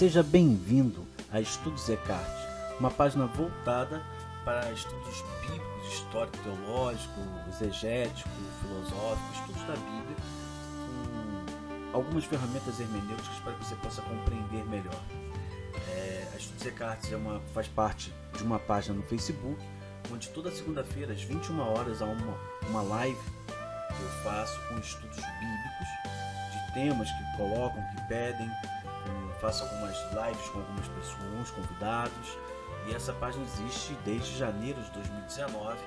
Seja bem-vindo a Estudos Eckhart, uma página voltada para estudos bíblicos, histórico-teológico, exegético, filosófico, estudos da Bíblia, com algumas ferramentas hermenêuticas para que você possa compreender melhor. A Estudos Eckhart faz parte de uma página no Facebook, onde toda segunda-feira, às 21 horas, há uma live que eu faço com estudos bíblicos, de temas que colocam, que pedem. Faço algumas lives com algumas pessoas, convidados, e essa página existe desde janeiro de 2019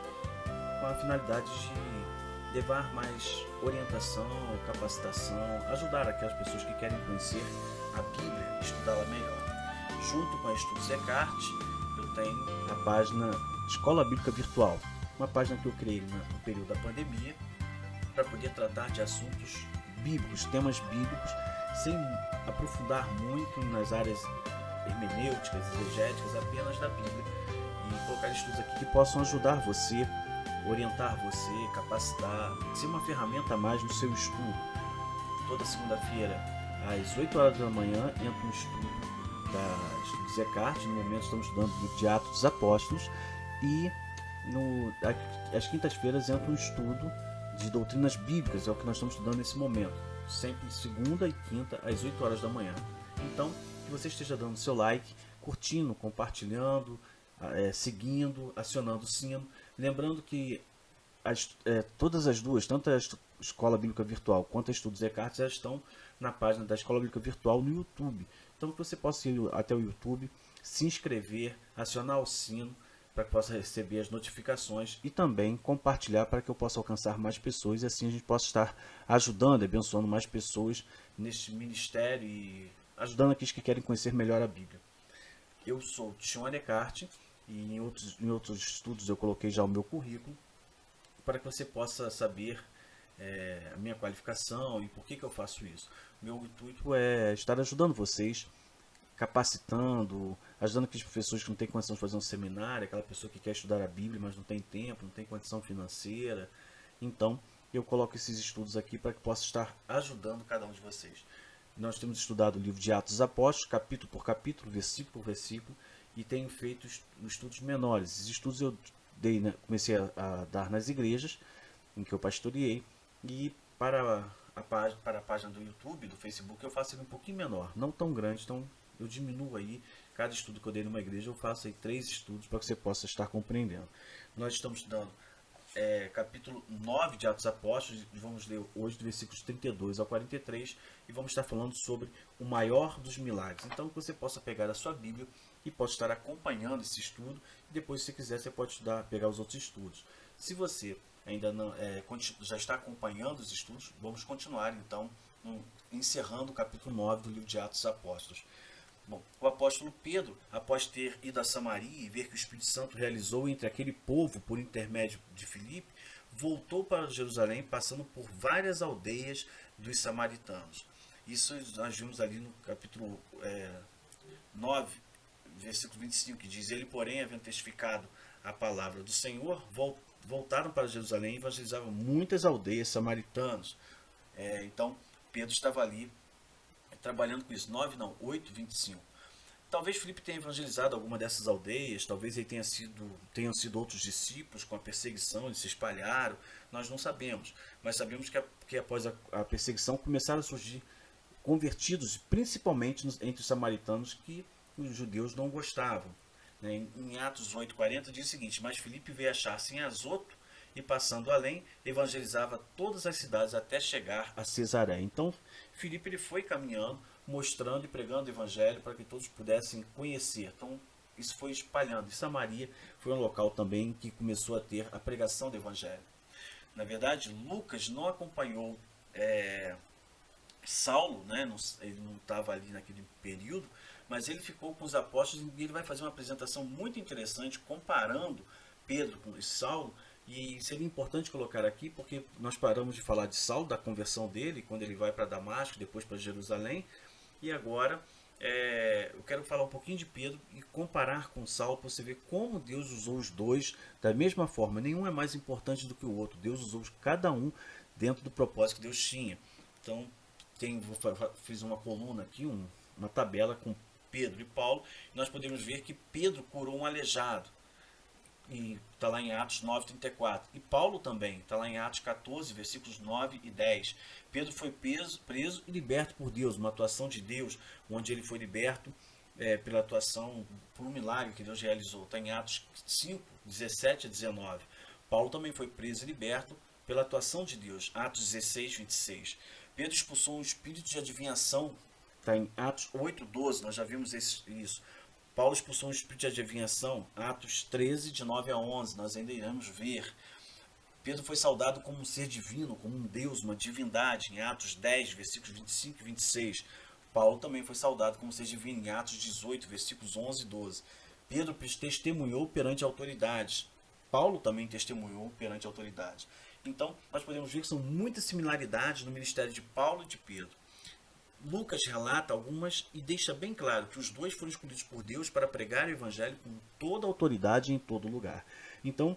com a finalidade de levar mais orientação, capacitação, ajudar aquelas pessoas que querem conhecer a Bíblia, estudá-la melhor. Junto com a Estudos Eckhart, eu tenho a página Escola Bíblica Virtual, uma página que eu criei no período da pandemia para poder tratar de assuntos bíblicos, temas bíblicos, sem aprofundar muito nas áreas hermenêuticas, exegéticas, apenas da Bíblia, e colocar estudos aqui que possam ajudar você, orientar você, capacitar, ser uma ferramenta a mais no seu estudo. Toda segunda-feira, às 8 horas da manhã, entra um estudo da Estudos Eckhart. No momento estamos estudando o livro de Atos dos Apóstolos, e às quintas-feiras entra um estudo de doutrinas bíblicas, é o que nós estamos estudando nesse momento, sempre segunda e quinta às 8 horas da manhã. Então, que você esteja dando seu like, curtindo, compartilhando, seguindo, acionando o sino. Lembrando que todas as duas, tanto a Escola Bíblica Virtual quanto a Estudos Eckhart, já estão na página da Escola Bíblica Virtual no YouTube. Então, que você possa ir até o YouTube, se inscrever, acionar o sino, para que possa receber as notificações, e também compartilhar para que eu possa alcançar mais pessoas, e assim a gente possa estar ajudando, abençoando mais pessoas neste ministério e ajudando aqueles que querem conhecer melhor a Bíblia. Eu sou Tione Eckhart, e em outros estudos eu coloquei já o meu currículo, para que você possa saber a minha qualificação e por que eu faço isso. Meu intuito é estar ajudando vocês, capacitando, ajudando aqueles professores que não têm condição de fazer um seminário, aquela pessoa que quer estudar a Bíblia, mas não tem tempo, não tem condição financeira. Então, eu coloco esses estudos aqui para que possa estar ajudando cada um de vocês. Nós temos estudado o livro de Atos dos Apóstolos, capítulo por capítulo, versículo por versículo, e tenho feito estudos menores. Esses estudos eu comecei a dar nas igrejas em que eu pastoreei, e para a página do YouTube, do Facebook, eu faço ele um pouquinho menor, não tão grande, então eu diminuo aí. Cada estudo que eu dei numa igreja, eu faço aí 3 estudos para que você possa estar compreendendo. Nós estamos estudando capítulo 9 de Atos dos Apóstolos, e vamos ler hoje do versículos 32 ao 43, e vamos estar falando sobre o maior dos milagres. Então, que você possa pegar a sua Bíblia e possa estar acompanhando esse estudo, e depois, se quiser, você pode pegar os outros estudos. Se você ainda não já está acompanhando os estudos, vamos continuar então, encerrando o capítulo 9 do livro de Atos dos Apóstolos. Bom, o apóstolo Pedro, após ter ido a Samaria e ver que o Espírito Santo realizou entre aquele povo por intermédio de Filipe, voltou para Jerusalém, passando por várias aldeias dos samaritanos. Isso nós vimos ali no capítulo 9, versículo 25, que diz: ele, porém, havendo testificado a palavra do Senhor, voltaram para Jerusalém e evangelizavam muitas aldeias samaritanas. Então, Pedro estava ali trabalhando com isso. 8, 25. Talvez Filipe tenha evangelizado alguma dessas aldeias, talvez ele tenham sido outros discípulos. Com a perseguição eles se espalharam, nós não sabemos, mas sabemos que após a perseguição começaram a surgir convertidos, principalmente entre os samaritanos, que os judeus não gostavam. Em Atos 8,40 diz o seguinte: mas Filipe veio achar-se em Azoto, e passando além, evangelizava todas as cidades até chegar a Cesareia. Então, Filipe ele foi caminhando, mostrando e pregando o evangelho para que todos pudessem conhecer. Então, isso foi espalhando. E Samaria foi um local também que começou a ter a pregação do evangelho. Na verdade, Lucas não acompanhou Saulo, ele não estava ali naquele período, mas ele ficou com os apóstolos, e ele vai fazer uma apresentação muito interessante comparando Pedro com Saulo. E seria importante colocar aqui, porque nós paramos de falar de Saulo, da conversão dele, quando ele vai para Damasco, depois para Jerusalém, e agora eu quero falar um pouquinho de Pedro e comparar com Saulo, para você ver como Deus usou os dois da mesma forma. Nenhum é mais importante do que o outro. Deus usou cada um dentro do propósito que Deus tinha. Então, fiz uma coluna aqui, uma tabela com Pedro e Paulo, nós podemos ver que Pedro curou um aleijado, e está lá em Atos 9:34. E Paulo também, está lá em Atos 14, versículos 9 e 10. Pedro foi preso e liberto por Deus, uma atuação de Deus, onde ele foi liberto pela atuação, por um milagre que Deus realizou. Está em Atos 5, 17 a 19. Paulo também foi preso e liberto pela atuação de Deus. Atos 16, 26. Pedro expulsou um espírito de adivinhação. Está em Atos 8, 12. Nós já vimos isso. Paulo expulsou um espírito de adivinhação. Atos 13, de 9 a 11. Nós ainda iremos ver. Pedro foi saudado como um ser divino, como um Deus, uma divindade. Em Atos 10, versículos 25 e 26. Paulo também foi saudado como ser divino. Em Atos 18, versículos 11 e 12. Pedro testemunhou perante autoridades. Paulo também testemunhou perante autoridades. Então, nós podemos ver que são muitas similaridades no ministério de Paulo e de Pedro. Lucas relata algumas e deixa bem claro que os dois foram escolhidos por Deus para pregar o evangelho com toda a autoridade em todo lugar. Então,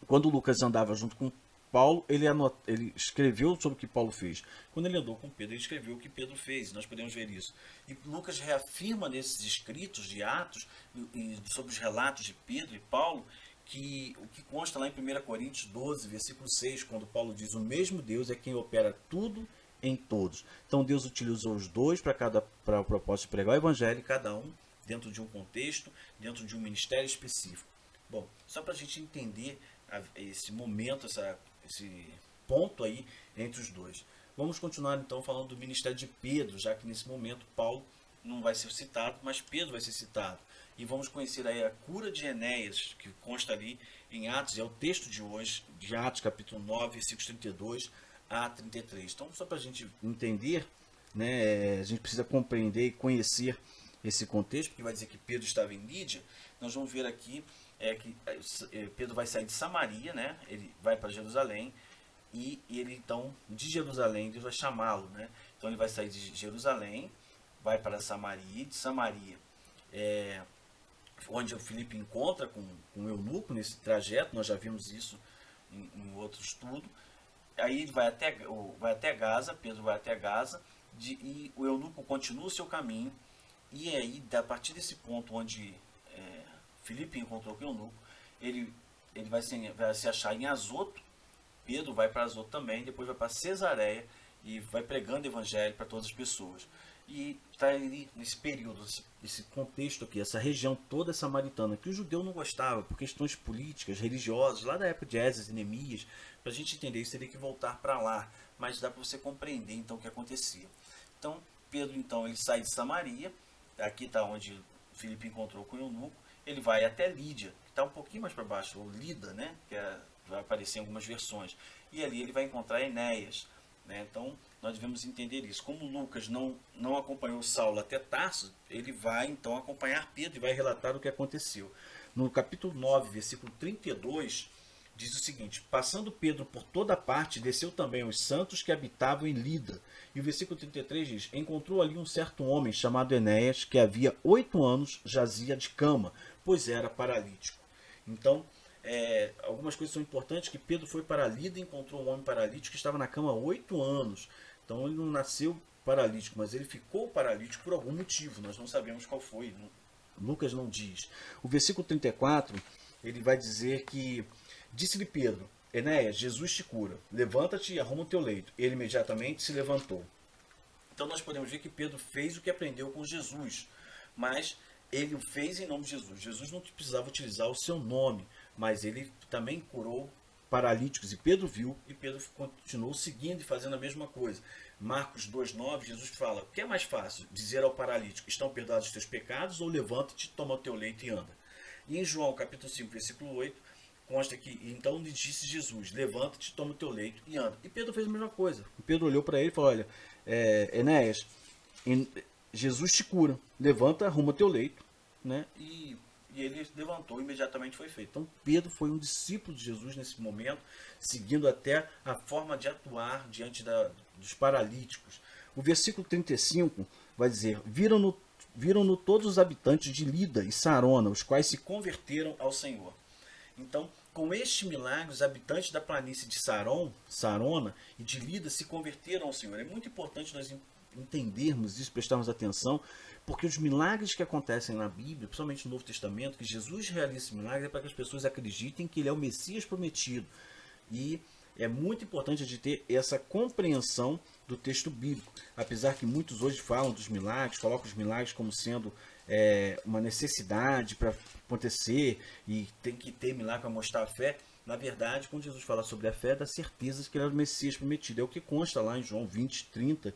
quando Lucas andava junto com Paulo, ele escreveu sobre o que Paulo fez. Quando ele andou com Pedro, ele escreveu o que Pedro fez. Nós podemos ver isso. E Lucas reafirma nesses escritos de Atos, e sobre os relatos de Pedro e Paulo, que o que consta lá em 1 Coríntios 12, versículo 6, quando Paulo diz: o mesmo Deus é quem opera tudo em todos. Então Deus utilizou os dois para o propósito de pregar o evangelho, cada um dentro de um contexto, dentro de um ministério específico. Bom, só para a gente entender esse momento, esse ponto aí entre os dois. Vamos continuar então falando do ministério de Pedro, já que nesse momento Paulo não vai ser citado, mas Pedro vai ser citado. E vamos conhecer aí a cura de Enéas, que consta ali em Atos, é o texto de hoje, de Atos capítulo 9, versículos 32 a 33. Então, só para a gente entender, né, a gente precisa compreender e conhecer esse contexto, porque vai dizer que Pedro estava em Lídia. Nós vamos ver aqui que Pedro vai sair de Samaria, né, ele vai para Jerusalém, e ele então, de Jerusalém, Deus vai chamá-lo, né? Então ele vai sair de Jerusalém, vai para Samaria, de Samaria, onde o Filipe encontra com o eunuco nesse trajeto, nós já vimos isso em outro estudo. Aí ele vai até Gaza, Pedro vai até Gaza, e o eunuco continua o seu caminho, e aí, a partir desse ponto onde Filipe encontrou com o eunuco, ele vai se achar em Azoto. Pedro vai para Azoto também, depois vai para Cesareia, e vai pregando o evangelho para todas as pessoas. E está ali nesse período, esse contexto aqui, essa região toda samaritana, que o judeu não gostava por questões políticas, religiosas, lá da época de Esdras e Neemias. Para a gente entender isso, teria que voltar para lá, mas dá para você compreender então o que acontecia. Então, Pedro então ele sai de Samaria, aqui está onde Filipe encontrou com o eunuco, ele vai até Lídia, que está um pouquinho mais para baixo, ou Lida, né, que vai aparecer em algumas versões, e ali ele vai encontrar Enéas, né? Então, nós devemos entender isso. Como Lucas não acompanhou Saulo até Tarso, ele vai então acompanhar Pedro e vai relatar o que aconteceu. No capítulo 9, versículo 32, diz o seguinte: passando Pedro por toda parte, desceu também os santos que habitavam em Lida. E o versículo 33 diz: encontrou ali um certo homem chamado Enéas, que havia 8 anos jazia de cama, pois era paralítico. Então, algumas coisas são importantes, que Pedro foi para Lida e encontrou um homem paralítico que estava na cama há 8 anos. Então ele não nasceu paralítico, mas ele ficou paralítico por algum motivo. Nós não sabemos qual foi. Lucas não diz. O versículo 34, ele vai dizer que: disse-lhe Pedro: Enéas, Jesus te cura. Levanta-te e arruma o teu leito. Ele imediatamente se levantou. Então nós podemos ver que Pedro fez o que aprendeu com Jesus. Mas ele o fez em nome de Jesus. Jesus não precisava utilizar o seu nome, mas ele também curou paralíticos, e Pedro viu, e Pedro continuou seguindo e fazendo a mesma coisa. Marcos 2,9, Jesus fala: o que é mais fácil? Dizer ao paralítico: estão perdoados os teus pecados, ou levanta-te, toma o teu leito e anda. E em João capítulo 5, versículo 8, consta que então lhe disse Jesus: levanta-te, toma o teu leito e anda. E Pedro fez a mesma coisa. E Pedro olhou para ele e falou: olha, Enéas, Jesus te cura, levanta, arruma teu leito, né? E ele levantou, imediatamente foi feito. Então Pedro foi um discípulo de Jesus nesse momento, seguindo até a forma de atuar diante dos paralíticos. O versículo 35 vai dizer: viram-no todos os habitantes de Lida e Sarona, os quais se converteram ao Senhor. Então, com este milagre, os habitantes da planície de Sarona e de Lida se converteram ao Senhor. É muito importante nós entendermos isso, prestarmos atenção, Porque os milagres que acontecem na Bíblia, principalmente no Novo Testamento, que Jesus realiza esse milagre é para que as pessoas acreditem que ele é o Messias prometido. E é muito importante a gente ter essa compreensão do texto bíblico. Apesar que muitos hoje falam dos milagres, colocam os milagres como sendo uma necessidade para acontecer e tem que ter milagre para mostrar a fé. Na verdade, quando Jesus fala sobre a fé, dá certeza de que ele era o Messias prometido. É o que consta lá em João 20, 30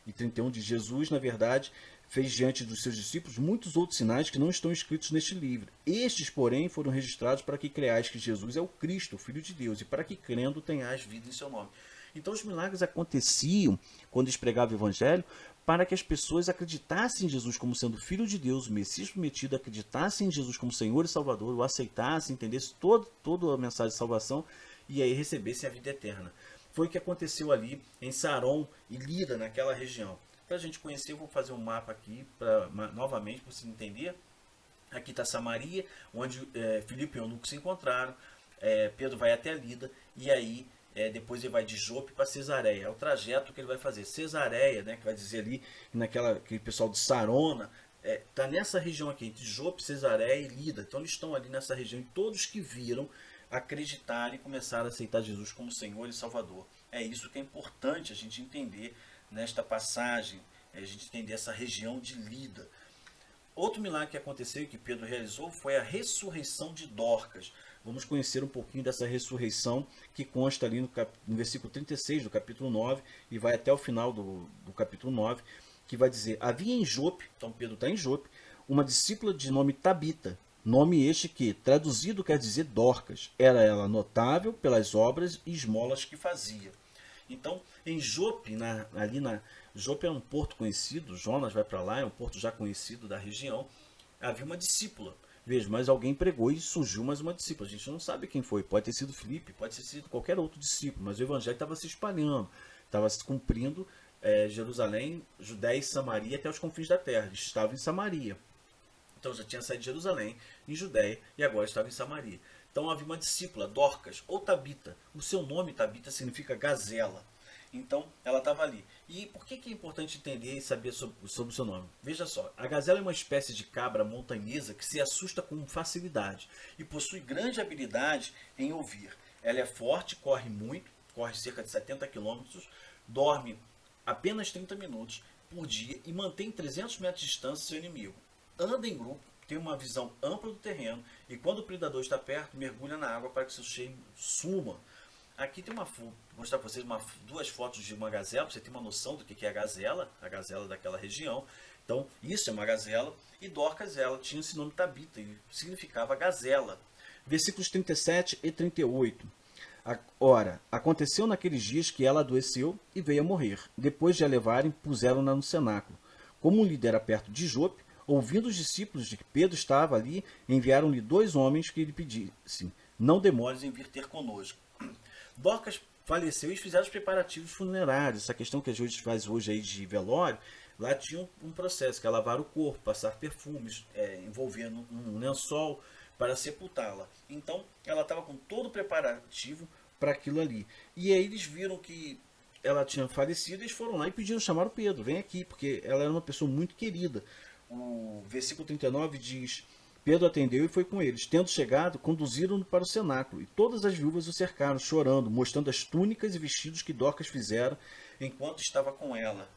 e 31 de Jesus, na verdade, fez diante dos seus discípulos muitos outros sinais que não estão escritos neste livro. Estes, porém, foram registrados para que creais que Jesus é o Cristo, o Filho de Deus, e para que crendo tenhais vida em seu nome. Então os milagres aconteciam quando eles pregavam o Evangelho para que as pessoas acreditassem em Jesus como sendo Filho de Deus, o Messias prometido, acreditassem em Jesus como Senhor e Salvador, o aceitassem, entendessem toda a mensagem de salvação e aí recebessem a vida eterna. Foi o que aconteceu ali em Saron e Lida, naquela região. Para a gente conhecer, eu vou fazer um mapa aqui, novamente, para você entender. Aqui está Samaria, onde Filipe e Eunuco se encontraram. Pedro vai até Lida, e aí depois ele vai de Jope para Cesareia. É o trajeto que ele vai fazer. Cesareia, né, que vai dizer ali, aquele pessoal de Sarona, está nessa região aqui, entre Jope, Cesareia e Lida. Então eles estão ali nessa região, e todos que viram acreditaram e começaram a aceitar Jesus como Senhor e Salvador. É isso que é importante a gente entender nesta passagem, a gente entender essa região de Lida. Outro milagre que aconteceu e que Pedro realizou foi a ressurreição de Dorcas. Vamos conhecer um pouquinho dessa ressurreição que consta ali no versículo 36 do capítulo 9 e vai até o final do capítulo 9, que vai dizer: havia em Jope, então Pedro está em Jope, uma discípula de nome Tabita, nome este que, traduzido, quer dizer Dorcas. Era ela notável pelas obras e esmolas que fazia. Então, em Jope, Jope é um porto conhecido, Jonas vai para lá, é um porto já conhecido da região. Havia uma discípula. Veja, mas alguém pregou e surgiu mais uma discípula. A gente não sabe quem foi. Pode ter sido Filipe, pode ter sido qualquer outro discípulo, mas o evangelho estava se espalhando, estava se cumprindo Jerusalém, Judéia e Samaria até os confins da terra. Eles estavam em Samaria. Então já tinha saído de Jerusalém, em Judéia, e agora estava em Samaria. Então havia uma discípula, Dorcas, ou Tabita. O seu nome, Tabita, significa gazela. Então ela estava ali. E por que é importante entender e saber sobre o seu nome? Veja só, a gazela é uma espécie de cabra montanhesa que se assusta com facilidade e possui grande habilidade em ouvir. Ela é forte, corre muito, corre cerca de 70 km, dorme apenas 30 minutos por dia e mantém 300 metros de distância seu inimigo. Anda em grupo, tem uma visão ampla do terreno e quando o predador está perto, mergulha na água para que seu cheiro suma. Aqui tem vou mostrar para vocês duas fotos de uma gazela, para você ter uma noção do que é a gazela daquela região. Então, isso é uma gazela, e Dorcas, ela tinha esse nome Tabita, e significava gazela. Versículos 37 e 38. Ora, aconteceu naqueles dias que ela adoeceu e veio a morrer. Depois de a levarem, puseram-na no cenáculo. Como o líder era perto de Jope, ouvindo os discípulos de que Pedro estava ali, enviaram-lhe 2 homens que lhe pedissem: não demores em vir ter conosco. Dorcas faleceu e fizeram os preparativos funerários. Essa questão que a gente faz hoje aí de velório, lá tinha um processo, que é lavar o corpo, passar perfumes, envolvendo um lençol para sepultá-la. Então ela estava com todo o preparativo para aquilo ali. E aí eles viram que ela tinha falecido, eles foram lá e pediram, chamaram Pedro, vem aqui, porque ela era uma pessoa muito querida. O versículo 39 diz: Pedro atendeu e foi com eles. Tendo chegado, conduziram-no para o cenáculo, e todas as viúvas o cercaram, chorando, mostrando as túnicas e vestidos que Dorcas fizeram enquanto estava com ela.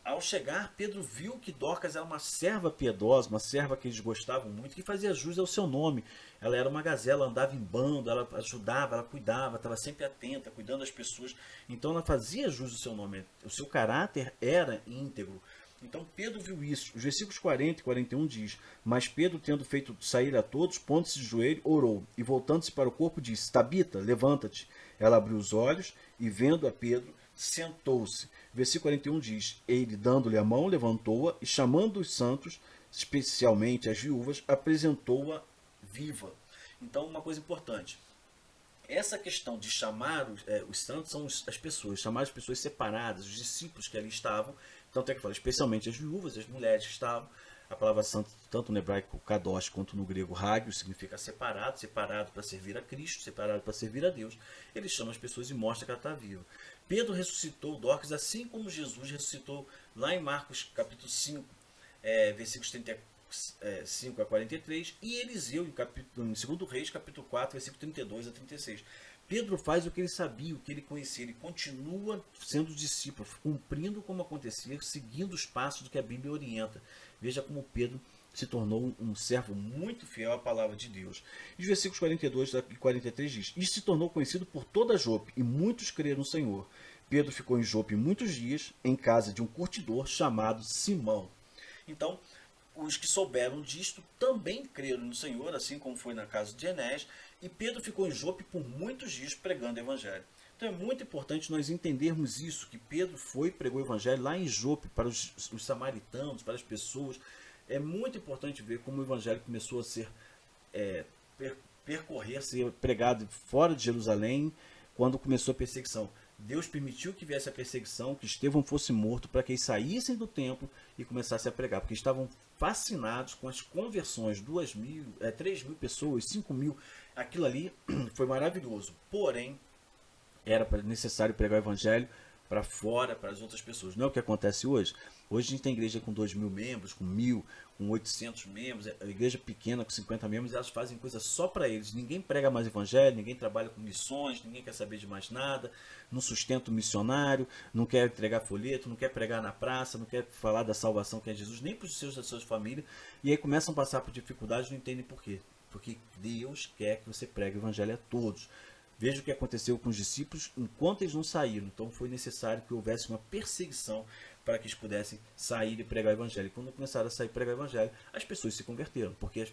Ao chegar, Pedro viu que Dorcas era uma serva piedosa, uma serva que eles gostavam muito, que fazia jus ao seu nome. Ela era uma gazela, andava em bando, ela ajudava, ela cuidava, estava sempre atenta, cuidando das pessoas. Então ela fazia jus ao seu nome, o seu caráter era íntegro. Então Pedro viu isso. Os versículos 40 e 41 diz: mas Pedro, tendo feito sair a todos, pondo-se de joelho, orou, e voltando-se para o corpo, disse: Tabita, levanta-te. Ela abriu os olhos, e vendo a Pedro, sentou-se. Versículo 41 diz: ele, dando-lhe a mão, levantou-a, e chamando os santos, especialmente as viúvas, apresentou-a viva. Então, uma coisa importante: essa questão de chamar os santos são as pessoas, chamar as pessoas separadas, os discípulos que ali estavam. Então tem que falar, especialmente as viúvas, as mulheres que estavam. A palavra santo, tanto no hebraico kadosh quanto no grego hagios, significa separado, separado para servir a Cristo, separado para servir a Deus. Ele chama as pessoas e mostra que ela está viva. Pedro ressuscitou Dorcas assim como Jesus ressuscitou lá em Marcos capítulo 5. versículos 35 a 43, e Eliseu em 2 Reis, capítulo 4, versículo 32 a 36. Pedro faz o que ele sabia, o que ele conhecia, ele continua sendo discípulo, cumprindo como acontecia, seguindo os passos do que a Bíblia orienta. Veja como Pedro se tornou um servo muito fiel à palavra de Deus. E os versículos 42 e 43 diz: "E se tornou conhecido por toda Jope, e muitos creram no Senhor. Pedro ficou em Jope muitos dias, em casa de um curtidor chamado Simão." Então, os que souberam disto também creram no Senhor, assim como foi na casa de Enés, e Pedro ficou em Jope por muitos dias pregando o evangelho. Então é muito importante nós entendermos isso, que Pedro foi e pregou o evangelho lá em Jope para os samaritanos, para as pessoas. É muito importante ver como o evangelho começou a ser percorrer, ser pregado fora de Jerusalém, quando começou a perseguição. Deus permitiu que viesse a perseguição, que Estevão fosse morto, para que eles saíssem do templo e começassem a pregar, porque estavam fascinados com as conversões, 2.000, 3.000 pessoas, 5.000, aquilo ali foi maravilhoso. Porém, era necessário pregar o evangelho para fora, para as outras pessoas. Não é o que acontece hoje. Hoje a gente tem igreja com 2.000 membros, com 1.000, com 800 membros, a igreja pequena com 50 membros, elas fazem coisa só para eles. Ninguém prega mais evangelho, ninguém trabalha com missões, ninguém quer saber de mais nada, não sustenta o missionário, não quer entregar folheto, não quer pregar na praça, não quer falar da salvação que é Jesus, nem para os seus da sua família, e aí começam a passar por dificuldades e não entendem por quê. Porque Deus quer que você pregue o evangelho a todos. Veja o que aconteceu com os discípulos enquanto eles não saíram. Então foi necessário que houvesse uma perseguição para que eles pudessem sair e pregar o evangelho. E quando começaram a sair e pregar o evangelho, as pessoas se converteram, porque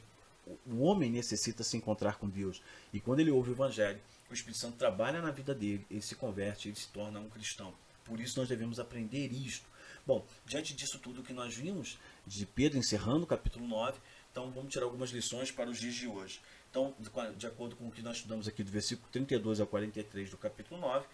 o homem necessita se encontrar com Deus. E quando ele ouve o evangelho, o Espírito Santo trabalha na vida dele, ele se converte, ele se torna um cristão. Por isso nós devemos aprender isto. Bom, diante disso tudo que nós vimos de Pedro encerrando o capítulo 9, então vamos tirar algumas lições para os dias de hoje. Então, de acordo com o que nós estudamos aqui do versículo 32 ao 43 do capítulo 9,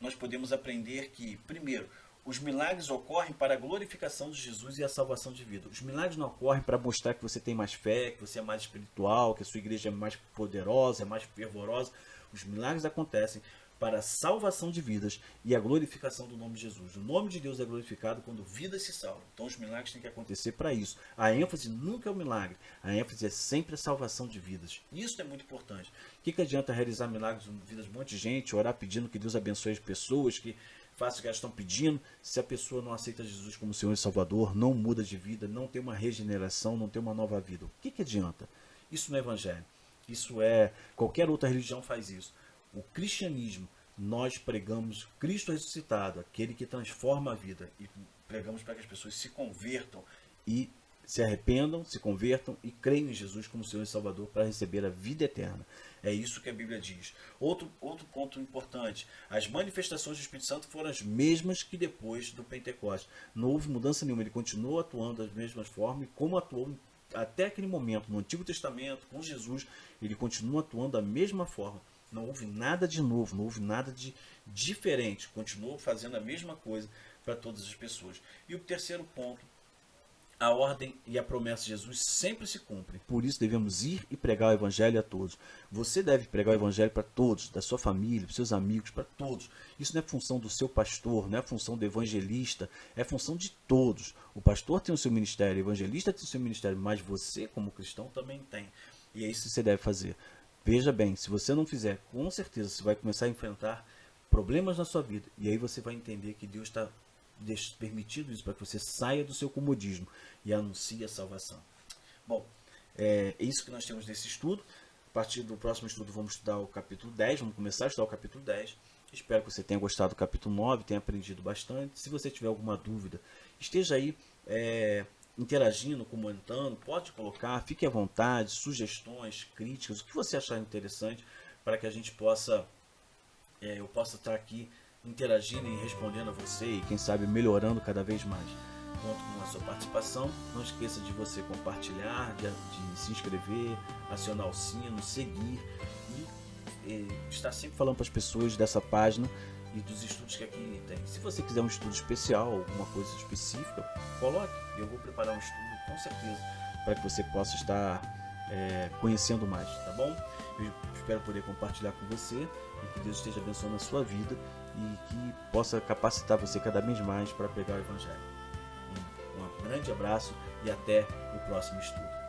nós podemos aprender que, primeiro, os milagres ocorrem para a glorificação de Jesus e a salvação de vida. Os milagres não ocorrem para mostrar que você tem mais fé, que você é mais espiritual, que a sua igreja é mais poderosa, é mais fervorosa. Os milagres acontecem para a salvação de vidas e a glorificação do nome de Jesus. O nome de Deus é glorificado quando vidas se salvam. Então os milagres têm que acontecer para isso. A ênfase nunca é o milagre. A ênfase é sempre a salvação de vidas. Isso é muito importante. O que adianta realizar milagres em vidas de um monte de gente, orar pedindo que Deus abençoe as pessoas, que faça o que elas estão pedindo, se a pessoa não aceita Jesus como Senhor e Salvador, não muda de vida, não tem uma regeneração, não tem uma nova vida? O que adianta? Isso não é evangelho. Isso é... Qualquer outra religião faz isso. O cristianismo, nós pregamos Cristo ressuscitado, aquele que transforma a vida, e pregamos para que as pessoas se convertam e se arrependam, se convertam e creiam em Jesus como Senhor e Salvador para receber a vida eterna. É isso que a Bíblia diz. Outro ponto importante, as manifestações do Espírito Santo foram as mesmas que depois do Pentecostes. Não houve mudança nenhuma, ele continuou atuando das mesmas formas, como atuou até aquele momento, no Antigo Testamento, com Jesus, ele continua atuando da mesma forma. Não houve nada de novo, não houve nada de diferente. Continuou fazendo a mesma coisa para todas as pessoas. E o terceiro ponto, a ordem e a promessa de Jesus sempre se cumprem. Por isso devemos ir e pregar o evangelho a todos. Você deve pregar o evangelho para todos, da sua família, para seus amigos, para todos. Isso não é função do seu pastor, não é função do evangelista, é função de todos. O pastor tem o seu ministério, o evangelista tem o seu ministério, mas você, como cristão, também tem. E é isso que você deve fazer. Veja bem, se você não fizer, com certeza você vai começar a enfrentar problemas na sua vida. E aí você vai entender que Deus está permitindo isso para que você saia do seu comodismo e anuncie a salvação. Bom, é isso que nós temos nesse estudo. A partir do próximo estudo vamos estudar o capítulo 10, vamos começar a estudar o capítulo 10. Espero que você tenha gostado do capítulo 9, tenha aprendido bastante. Se você tiver alguma dúvida, esteja aí interagindo, comentando, pode colocar, fique à vontade, sugestões, críticas, o que você achar interessante para que a gente possa, eu possa estar aqui interagindo e respondendo a você e quem sabe melhorando cada vez mais. Conto com a sua participação, não esqueça de você compartilhar, de se inscrever, acionar o sino, seguir e estar sempre falando para as pessoas dessa página e dos estudos que aqui tem. Se você quiser um estudo especial, alguma coisa específica, coloque. Eu vou preparar um estudo com certeza para que você possa estar conhecendo mais, tá bom? Eu espero poder compartilhar com você e que Deus esteja abençoando a sua vida e que possa capacitar você cada vez mais para pregar o Evangelho. Um grande abraço e até o próximo estudo.